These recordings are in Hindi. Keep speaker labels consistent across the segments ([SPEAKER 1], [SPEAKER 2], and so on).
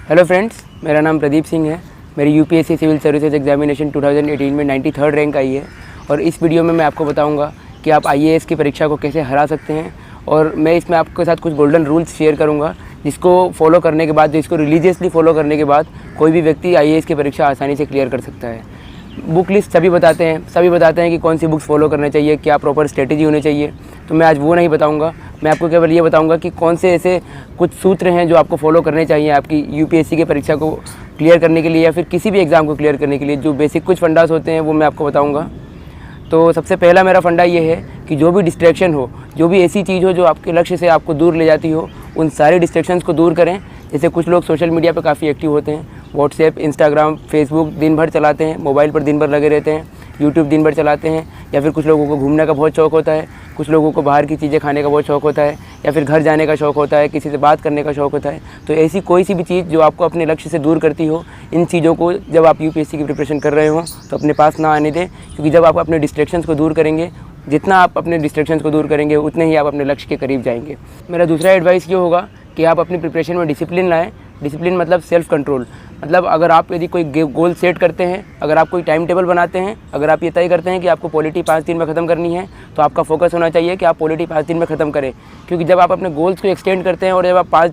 [SPEAKER 1] हेलो फ्रेंड्स, मेरा नाम प्रदीप सिंह है। मेरी यूपीएससी सिविल सर्विसेज एग्जामिनेशन 2018 में 93rd रैंक आई है और इस वीडियो में मैं आपको बताऊंगा कि आप आईएएस की परीक्षा को कैसे हरा सकते हैं। और मैं इसमें आपके साथ कुछ गोल्डन रूल्स शेयर करूंगा जिसको फॉलो करने के बाद, जिसको रिलीजियसली फॉलो करने के बाद कोई भी व्यक्ति आईएएस की परीक्षा आसानी से क्लियर कर सकता है। बुक लिस्ट सभी बताते हैं कि कौन सी बुक्स फॉलो करना चाहिए, क्या प्रॉपर स्ट्रेटेजी होनी चाहिए। तो मैं आज वो नहीं बताऊंगा, मैं आपको केवल ये बताऊंगा कि कौन से ऐसे कुछ सूत्र हैं जो आपको फॉलो करने चाहिए आपकी यूपीएससी की परीक्षा को क्लियर करने के लिए या फिर किसी भी एग्ज़ाम को क्लियर करने के लिए। जो बेसिक कुछ फंडास होते हैं वो मैं आपको बताऊंगा। तो सबसे पहला मेरा फंडा ये है कि जो भी डिस्ट्रैक्शन हो, जो भी ऐसी चीज़ हो जो आपके लक्ष्य से आपको दूर ले जाती हो, उन सारे डिस्ट्रैक्शंस को दूर करें। जैसे कुछ लोग सोशल मीडिया पर काफ़ी एक्टिव होते हैं, व्हाट्सएप, इंस्टाग्राम, फेसबुक दिन भर चलाते हैं, मोबाइल पर दिन भर लगे रहते हैं, यूट्यूब दिन भर चलाते हैं, या फिर कुछ लोगों को घूमने का बहुत शौक़ होता है, कुछ लोगों को बाहर की चीज़ें खाने का बहुत शौक़ होता है, या फिर घर जाने का शौक़ होता है, किसी से बात करने का शौक़ होता है। तो ऐसी कोई सी भी चीज़ जो आपको अपने लक्ष्य से दूर करती हो, इन चीज़ों को जब आप यूपीएससी की प्रिपरेशन कर रहे हो तो अपने पास ना आने दें। क्योंकि जब आप अपने डिस्ट्रैक्शंस को दूर करेंगे, जितना आप अपने डिस्ट्रैक्शंस को दूर करेंगे उतने ही आप अपने लक्ष्य के करीब जाएंगे। मेरा दूसरा एडवाइस ये होगा कि आप अपनी प्रिपरेशन में डिसिप्लिन लाएँ। डिसिप्लिन मतलब सेल्फ कंट्रोल। मतलब अगर आप यदि कोई गोल सेट करते हैं, अगर आप कोई टाइम टेबल बनाते हैं, अगर आप ये तय करते हैं कि आपको पॉलिटी 5 दिन में ख़त्म करनी है, तो आपका फोकस होना चाहिए कि आप पॉलिटी 5 दिन में ख़त्म करें। क्योंकि जब आप अपने गोल्स को एक्सटेंड करते हैं और जब आप 5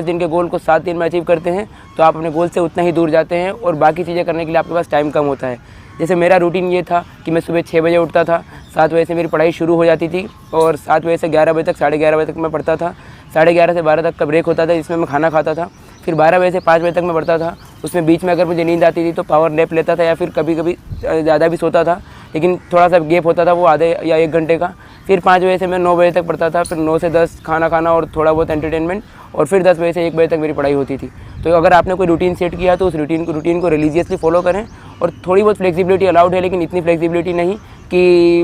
[SPEAKER 1] दिन के गोल को 7 दिन में अचीव करते हैं, तो आप अपने गोल से उतना ही दूर जाते हैं और बाकी चीज़ें करने के लिए आपके पास टाइम कम होता है। जैसे मेरा रूटीन ये था कि मैं सुबह 6 बजे उठता था, 7 बजे से मेरी पढ़ाई शुरू हो जाती थी और 7 बजे से 11 बजे तक, 11:30 बजे तक मैं पढ़ता था। 11:30 से 12 तक का ब्रेक होता था जिसमें मैं खाना खाता था। फिर 12 बजे से 5 बजे तक मैं पढ़ता था। उसमें बीच में अगर मुझे नींद आती थी तो पावर नैप लेता था या फिर कभी कभी ज़्यादा भी सोता था, लेकिन थोड़ा सा गैप होता था वो आधे या 1 घंटे का। फिर 5 बजे से मैं 9 बजे तक पढ़ता था। फिर 9 से 10 खाना खाना और थोड़ा बहुत एंटरटेनमेंट, और फिर 10 बजे से 1 बजे तक मेरी पढ़ाई होती थी। तो अगर आपने कोई रूटीन सेट किया तो उस रूटीन को रिलीजियसली फॉलो करें। और थोड़ी बहुत फ्लेक्सिबिलिटी अलाउड है, लेकिन इतनी फ्लेक्सिबिलिटी नहीं कि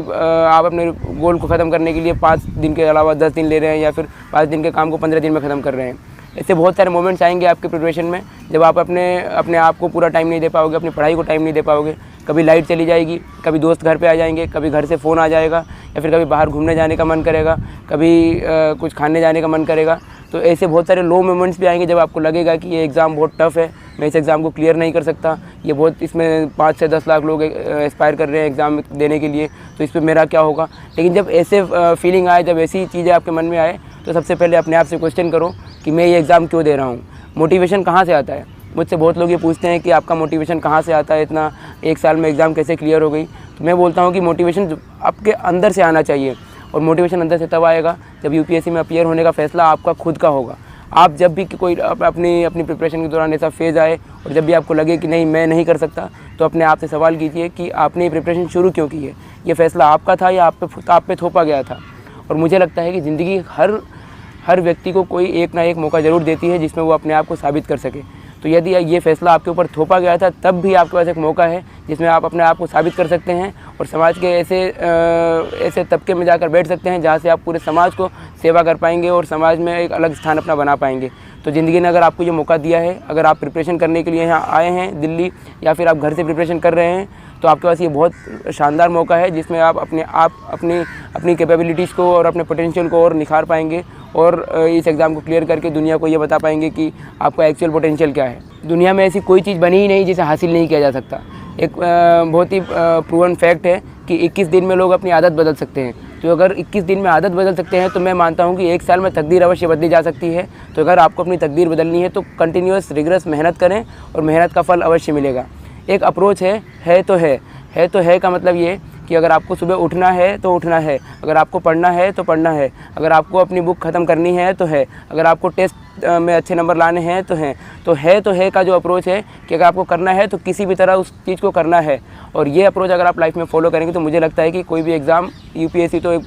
[SPEAKER 1] आप अपने गोल को ख़त्म करने के लिए 5 दिन के अलावा 10 दिन ले रहे हैं या फिर 5 दिन के काम को 15 दिन में ख़त्म कर रहे हैं। ऐसे बहुत सारे मोमेंट्स आएंगे आपके प्रिपरेशन में जब आप अपने आप को पूरा टाइम नहीं दे पाओगे, अपनी पढ़ाई को टाइम नहीं दे पाओगे। कभी लाइट चली जाएगी, कभी दोस्त घर पे आ जाएंगे, कभी घर से फ़ोन आ जाएगा, या फिर कभी बाहर घूमने जाने का मन करेगा, कभी कुछ खाने जाने का मन करेगा। तो ऐसे बहुत सारे लो मोमेंट्स भी आएंगे जब आपको लगेगा कि ये एग्ज़ाम बहुत टफ़ है, मैं इस एग्ज़ाम को क्लियर नहीं कर सकता, ये बहुत, इसमें 5 से 10 लाख लोग एस्पायर कर रहे हैं एग्ज़ाम देने के लिए, तो इस पर मेरा क्या होगा। लेकिन जब ऐसे फीलिंग आए, जब ऐसी चीज़ें आपके मन में आए, तो सबसे पहले अपने आप से क्वेश्चन करो कि मैं ये एग्ज़ाम क्यों दे रहा हूँ। मोटिवेशन कहाँ से आता है। मुझसे बहुत लोग ये पूछते हैं कि आपका मोटिवेशन कहाँ से आता है, इतना 1 साल में एग्ज़ाम कैसे क्लियर हो गई। तो मैं बोलता हूँ कि मोटिवेशन आपके अंदर से आना चाहिए, और मोटिवेशन अंदर से तब आएगा जब यूपीएससी में अपीयर होने का फ़ैसला आपका खुद का होगा। आप जब भी कोई अपनी प्रिपरेशन के दौरान ऐसा फेज़ आए और जब भी आपको लगे कि नहीं मैं नहीं कर सकता, तो अपने आप से सवाल कीजिए कि आपने ये प्रिपरेशन शुरू क्यों की है। ये फ़ैसला आपका था या आप पे थोपा गया था। और मुझे लगता है कि ज़िंदगी हर व्यक्ति को कोई एक ना एक मौका ज़रूर देती है जिसमें वो अपने आप को साबित कर सके। तो यदि ये फ़ैसला आपके ऊपर थोपा गया था, तब भी आपके पास एक मौका है जिसमें आप अपने आप को साबित कर सकते हैं और समाज के ऐसे तबके में जाकर बैठ सकते हैं जहाँ से आप पूरे समाज को सेवा कर पाएंगे और समाज में एक अलग स्थान अपना बना पाएंगे। तो ज़िंदगी ने अगर आपको ये मौका दिया है, अगर आप प्रिपरेशन करने के लिए यहाँ आए हैं दिल्ली, या फिर आप घर से प्रिपरेशन कर रहे हैं, तो आपके पास ये बहुत शानदार मौका है जिसमें आप अपनी कैपेबिलिटीज़ को और अपने पोटेंशियल को और निखार पाएंगे और इस एग्ज़ाम को क्लियर करके दुनिया को ये बता पाएंगे कि आपका एक्चुअल पोटेंशियल क्या है। दुनिया में ऐसी कोई चीज़ बनी ही नहीं जिसे हासिल नहीं किया जा सकता। एक बहुत ही प्रूवन फैक्ट है कि 21 दिन में लोग अपनी आदत बदल सकते हैं। तो अगर 21 दिन में आदत बदल सकते हैं, तो मैं मानता हूँ कि 1 साल में तकदीर अवश्य बदली जा सकती है। तो अगर आपको अपनी तकदीर बदलनी है तो कंटिन्यूअस रिगरस मेहनत करें और मेहनत का फल अवश्य मिलेगा। एक अप्रोच है तो है का मतलब ये कि अगर आपको सुबह उठना है तो उठना है, अगर आपको पढ़ना है तो पढ़ना है, अगर आपको अपनी बुक ख़त्म करनी है तो है, अगर आपको टेस्ट में अच्छे नंबर लाने हैं तो है का जो अप्रोच है कि अगर आपको करना है तो किसी भी तरह उस चीज़ को करना है। और ये अप्रोच अगर आप लाइफ में फॉलो करेंगे तो मुझे लगता है कि कोई भी एग्ज़ाम, यूपीएससी तो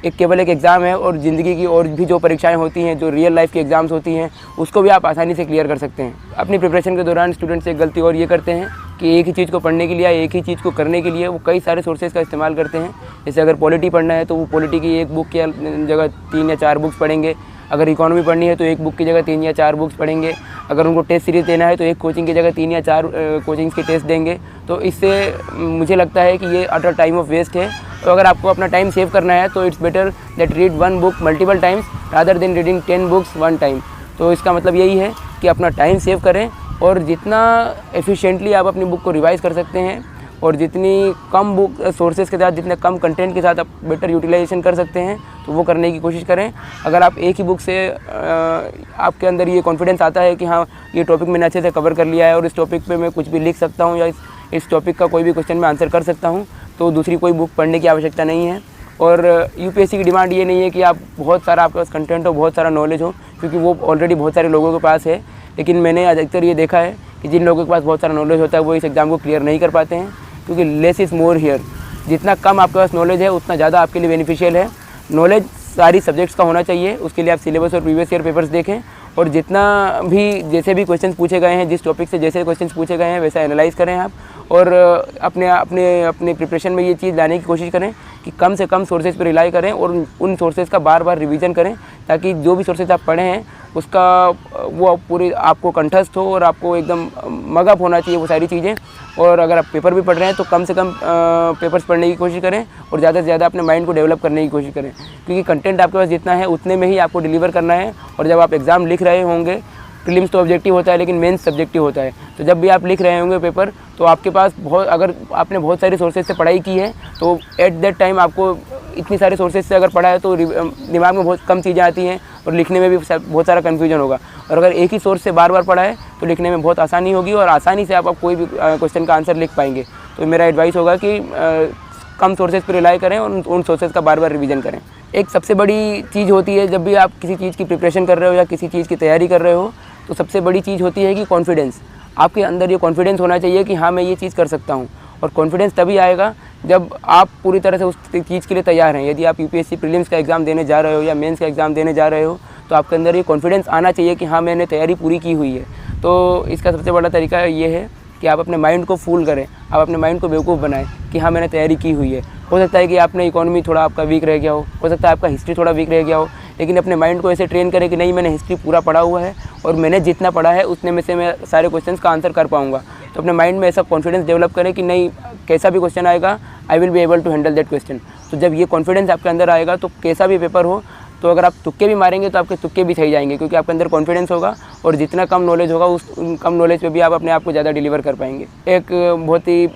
[SPEAKER 1] केवल एक एग्ज़ाम है, और ज़िंदगी की और भी जो परीक्षाएं होती हैं, जो रियल लाइफ की एग्ज़ाम्स होती हैं, उसको भी आप आसानी से क्लियर कर सकते हैं। अपनी प्रिपरेशन के दौरान स्टूडेंट्स एक गलती और ये करते हैं कि एक ही चीज़ को पढ़ने के लिए या एक ही चीज़ को करने के लिए वो कई सारे सोर्सेज़ का इस्तेमाल करते हैं। जैसे अगर पॉलिटी पढ़ना है तो वो पॉलिटी की 1 बुक की जगह 3 या 4 बुक्स पढ़ेंगे। अगर इकोनॉमी पढ़नी है तो 1 बुक की जगह 3 या 4 बुक्स पढ़ेंगे। अगर उनको टेस्ट सीरीज़ देना है तो 1 कोचिंग की जगह 3 या 4 कोचिंग्स के टेस्ट देंगे। तो इससे मुझे लगता है कि ये अटर टाइम ऑफ वेस्ट है। तो अगर आपको अपना टाइम सेव करना है तो it's better that read 1 book multiple times rather than reading 10 books 1 time. तो इसका मतलब यही है कि अपना टाइम सेव करें और जितना एफिशिएंटली आप अपनी बुक को रिवाइज़ कर सकते हैं और जितनी कम बुक सोर्सेज़ के साथ, जितने कम कंटेंट के साथ आप बेटर यूटिलाइजेशन कर सकते हैं तो वो करने की कोशिश करें। अगर आप एक ही बुक से आपके अंदर ये कॉन्फिडेंस आता है कि हाँ ये टॉपिक मैंने अच्छे से कवर कर लिया है और इस टॉपिक पे मैं कुछ भी लिख सकता हूँ या इस टॉपिक का कोई भी क्वेश्चन मैं आंसर कर सकता हूँ, तो दूसरी कोई बुक पढ़ने की आवश्यकता नहीं है। और यूपीएससी की डिमांड ये नहीं है कि आप बहुत सारा आपके पास कंटेंट हो, बहुत सारा नॉलेज हो, क्योंकि वो ऑलरेडी बहुत सारे लोगों के पास है। लेकिन मैंने अधिकतर ये देखा है कि जिन लोगों के पास बहुत सारा नॉलेज होता है वो इस एग्ज़ाम को क्लियर नहीं कर पाते हैं, क्योंकि लेस इज़ मोर हियर। जितना कम आपके पास नॉलेज है उतना ज़्यादा आपके लिए बेनिफिशियल है। नॉलेज सारी सब्जेक्ट्स का होना चाहिए, उसके लिए आप सिलेबस और प्रीवियस ईयर पेपर्स देखें और जितना भी जैसे भी क्वेश्चंस पूछे गए हैं, जिस टॉपिक से जैसे क्वेश्चंस पूछे गए हैं वैसा एनालाइज करें आप और अपने प्रिपरेशन में ये चीज़ लाने की कोशिश करें कि कम से कम सोर्सेज पर रिलाई करें और उन सोर्सेज का बार बार रिवीजन करें, ताकि जो भी सोर्सेज आप पढ़े हैं उसका वो पूरी आपको कंठस्थ हो और आपको एकदम मगअप होना चाहिए वो सारी चीज़ें। और अगर आप पेपर भी पढ़ रहे हैं तो कम से कम पेपर्स पढ़ने की कोशिश करें और ज़्यादा से ज़्यादा अपने माइंड को डेवलप करने की कोशिश करें, क्योंकि कंटेंट आपके पास जितना है उतने में ही आपको डिलीवर करना है। और जब आप एग्ज़ाम लिख रहे होंगे, प्रीलिम्स तो ऑब्जेक्टिव होता है लेकिन मेंस सब्जेक्टिव होता है, तो जब भी आप लिख रहे होंगे पेपर तो आपके पास अगर आपने बहुत सारी सोर्सेज से पढ़ाई की है तो एट दैट टाइम आपको इतनी सारे सोर्सेज से अगर पढ़ा है तो दिमाग में बहुत कम चीज़ें आती हैं और लिखने में भी बहुत सारा कन्फ्यूजन होगा। और अगर एक ही सोर्स से बार बार पढ़ा है तो लिखने में बहुत आसानी होगी और आसानी से आप कोई भी क्वेश्चन का आंसर लिख पाएंगे। तो मेरा एडवाइस होगा कि कम सोर्सेज पर रिलाई करें और उन सोर्सेज का बार बार रिवीजन करें। एक सबसे बड़ी चीज़ होती है जब भी आप किसी चीज़ की प्रिपरेशन कर रहे हो या किसी चीज़ की तैयारी कर रहे हो, तो सबसे बड़ी चीज़ होती है कि कॉन्फिडेंस। आपके अंदर ये कॉन्फिडेंस होना चाहिए कि हाँ मैं ये चीज़ कर सकता हूँ। और कॉन्फिडेंस तभी आएगा जब आप पूरी तरह से उस चीज़ के लिए तैयार हैं। यदि आप यूपीएससी प्रीलिम्स का एग्ज़ाम देने जा रहे हो या मेंस का एग्ज़ाम देने जा रहे हो तो आपके अंदर ये कॉन्फिडेंस आना चाहिए कि हाँ मैंने तैयारी पूरी की हुई है। तो इसका सबसे बड़ा तरीका ये है कि आप अपने माइंड को फूल करें, आप अपने माइंड को बेवकूफ़ बनाएं कि हाँ मैंने तैयारी की हुई है। हो सकता है कि आपने इकोनॉमी थोड़ा आपका वीक रह गया हो सकता है आपका हिस्ट्री थोड़ा वीक रह गया हो, लेकिन अपने माइंड को ऐसे ट्रेन करें कि नहीं मैंने हिस्ट्री पूरा पढ़ा हुआ है और मैंने जितना पढ़ा है उतने में से मैं सारे क्वेश्चंस का आंसर कर पाऊँगा। तो अपने माइंड में ऐसा कॉन्फिडेंस डेवलप करें कि नहीं कैसा भी क्वेश्चन आएगा I will be able to handle that question. तो जब ये कॉन्फिडेंस आपके अंदर आएगा तो कैसा भी पेपर हो, तो अगर आप तुक्के भी मारेंगे तो आपके तुक्के भी सही जाएंगे, क्योंकि आपके अंदर कॉन्फिडेंस होगा और जितना कम नॉलेज होगा उस कम नॉलेज पे भी आप अपने आप को ज़्यादा डिलीवर कर पाएंगे। एक बहुत ही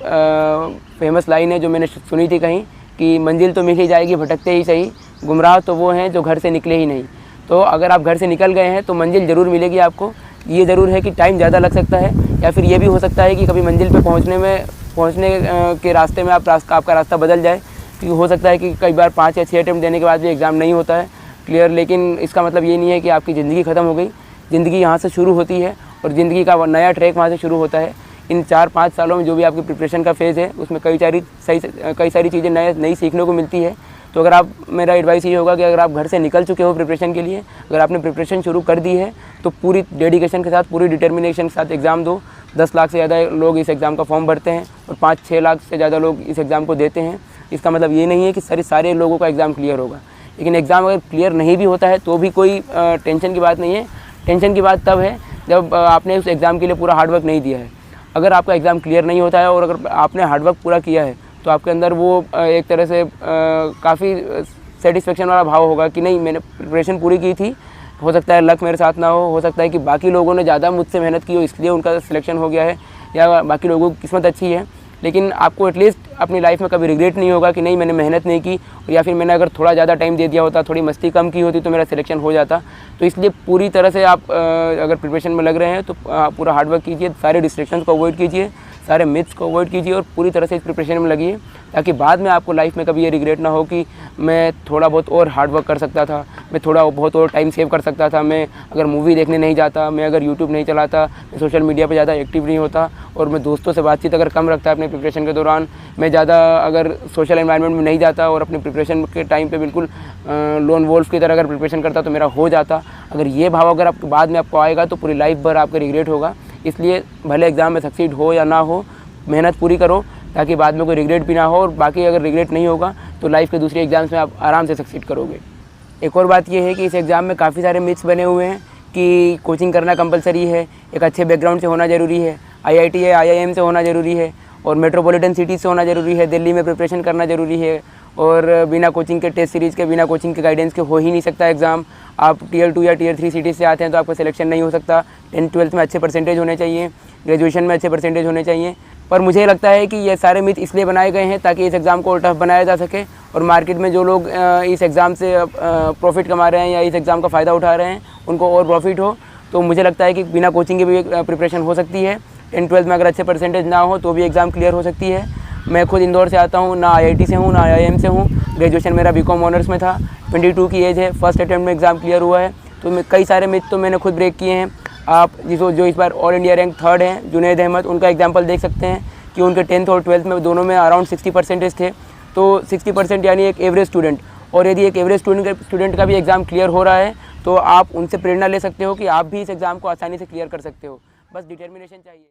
[SPEAKER 1] फेमस लाइन है जो मैंने सुनी थी कहीं कि मंजिल तो मिल ही जाएगी भटकते ही सही, गुमराह तो वो हैं जो घर से निकले ही नहीं। तो अगर आप घर से निकल गए हैं तो मंजिल ज़रूर मिलेगी आपको। ये ज़रूर है कि टाइम ज़्यादा लग सकता है या फिर ये भी हो सकता है कि कभी मंजिल पे पहुंचने के रास्ते में आपका रास्ता बदल जाए, क्योंकि हो सकता है कि कई बार 5 या 6 अटैम्प्ट देने के बाद भी एग्ज़ाम नहीं होता है क्लियर। लेकिन इसका मतलब ये नहीं है कि आपकी ज़िंदगी ख़त्म हो गई। ज़िंदगी यहाँ से शुरू होती है और ज़िंदगी का नया ट्रैक वहाँ से शुरू होता है। इन 4-5 सालों में जो भी आपकी प्रिपरेशन का फेज़ है उसमें कई सारी चीज़ें नई सीखने को मिलती है। तो अगर आप मेरा एडवाइस ये होगा कि अगर आप घर से निकल चुके हो प्रिपरेशन के लिए, अगर आपने प्रिपरेशन शुरू कर दी है तो पूरी डेडिकेशन के साथ, पूरी डिटर्मिनेशन के साथ एग्ज़ाम दो। 10 लाख से ज़्यादा लोग इस एग्ज़ाम का फॉर्म भरते हैं और 5-6 लाख से ज़्यादा लोग इस एग्ज़ाम को देते हैं। इसका मतलब ये नहीं है कि सारे लोगों का एग्ज़ाम क्लियर होगा, लेकिन एग्ज़ाम अगर क्लियर नहीं भी होता है तो भी कोई टेंशन की बात नहीं है। टेंशन की बात तब है जब आपने उस एग्ज़ाम के लिए पूरा हार्डवर्क नहीं दिया है। अगर आपका एग्ज़ाम क्लियर नहीं होता है और अगर आपने हार्डवर्क पूरा किया है तो आपके अंदर वो एक तरह से काफ़ी सेटिस्फेक्शन वाला भाव होगा कि नहीं मैंने प्रिपरेशन पूरी की थी। हो सकता है लक मेरे साथ ना हो सकता है कि बाकी लोगों ने ज़्यादा मुझसे मेहनत की हो इसलिए उनका सिलेक्शन हो गया है, या बाकी लोगों की किस्मत अच्छी है। लेकिन आपको एटलीस्ट अपनी लाइफ में कभी रिग्रेट नहीं होगा कि नहीं मैंने मेहनत नहीं की, या फिर मैंने अगर थोड़ा ज़्यादा टाइम दे दिया होता, थोड़ी मस्ती कम की होती तो मेरा सिलेक्शन हो जाता। तो इसलिए पूरी तरह से आप अगर प्रिपरेशन में लग रहे हैं तो पूरा हार्डवर्क कीजिए, सारे डिस्ट्रैक्शंस को अवॉइड कीजिए, सारे मिथ्स को अवॉइड कीजिए और पूरी तरह से इस प्रिपरेशन में लगिए, ताकि बाद में आपको लाइफ में कभी ये रिग्रेट ना हो कि मैं थोड़ा बहुत और हार्ड वर्क कर सकता था, मैं थोड़ा बहुत और टाइम सेव कर सकता था, मैं अगर मूवी देखने नहीं जाता, मैं अगर यूट्यूब नहीं चलाता, मैं सोशल मीडिया पे ज़्यादा एक्टिव नहीं होता और मैं दोस्तों से बातचीत अगर कम रखता अपने प्रिपरेशन के दौरान, मैं ज़्यादा अगर सोशल एनवायरनमेंट में नहीं जाता और अपने प्रिपरेशन के टाइम पे बिल्कुल लोन वोल्फ की तरह अगर प्रिपरेशन करता तो मेरा हो जाता। अगर ये भाव अगर आपके बाद में आपको आएगा तो पूरी लाइफ भर आपका रिग्रेट होगा। इसलिए भले एग्ज़ाम में सक्सीड हो या ना हो, मेहनत पूरी करो ताकि बाद में कोई रिग्रेट भी ना हो, और बाकी अगर रिग्रेट नहीं होगा तो लाइफ के दूसरे एग्ज़ाम्स में आप आराम से सक्सीड करोगे। एक और बात यह है कि इस एग्ज़ाम में काफ़ी सारे मिथ्स बने हुए हैं कि कोचिंग करना कंपलसरी है, एक अच्छे बैकग्राउंड से होना ज़रूरी है, IIT या IIM से होना ज़रूरी है और मेट्रोपॉलिटन सिटी से होना ज़रूरी है, दिल्ली में प्रिपरेशन करना ज़रूरी है और बिना कोचिंग के, टेस्ट सीरीज़ के, बिना कोचिंग के, गाइडेंस के हो ही नहीं सकता एग्ज़ाम। आप टियर 2 या टियर 3 सिटी से आते हैं तो आपका सिलेक्शन नहीं हो सकता। 10th-12th में अच्छे परसेंटेज होने चाहिए, ग्रेजुएशन में अच्छे परसेंटेज होने चाहिए। पर मुझे लगता है कि ये सारे मिथ इसलिए बनाए गए हैं ताकि इस एग्ज़ाम को और टफ बनाया जा सके, और मार्केट में जो लोग इस एग्ज़ाम से प्रॉफिट कमा रहे हैं या इस एग्ज़ाम का फ़ायदा उठा रहे हैं उनको और प्रॉफिट हो। तो मुझे लगता है कि बिना कोचिंग के भी प्रिपरेशन हो सकती है। 10th-12th में अगर अच्छे परसेंटेज ना हो तो भी एग्ज़ाम क्लियर हो सकती है। मैं खुद इंदौर से आता हूँ, ना IIT से हूँ ना IIM से हूँ। ग्रेजुएशन मेरा BCom ऑनर्स में था। 22 की एज है, फर्स्ट अटैम्प्ट में एग्ज़ाम क्लियर हुआ है। तो मैं कई सारे मिथ तो मैंने खुद ब्रेक किए हैं। आप जो इस बार ऑल इंडिया रैंक 3rd हैं, जुनैद अहमद, उनका एग्जाम्पल देख सकते हैं कि उनके 10th और 12th में दोनों में अराउंड 60% थे। तो 60% यानी एक एवरेज स्टूडेंट। और यदि एक एवरेज स्टूडेंट का भी एग्ज़ाम क्लियर हो रहा है तो आप उनसे प्रेरणा ले सकते हो कि आप भी इस एग्ज़ाम को आसानी से क्लियर कर सकते हो। बस डिटर्मिनेशन चाहिए।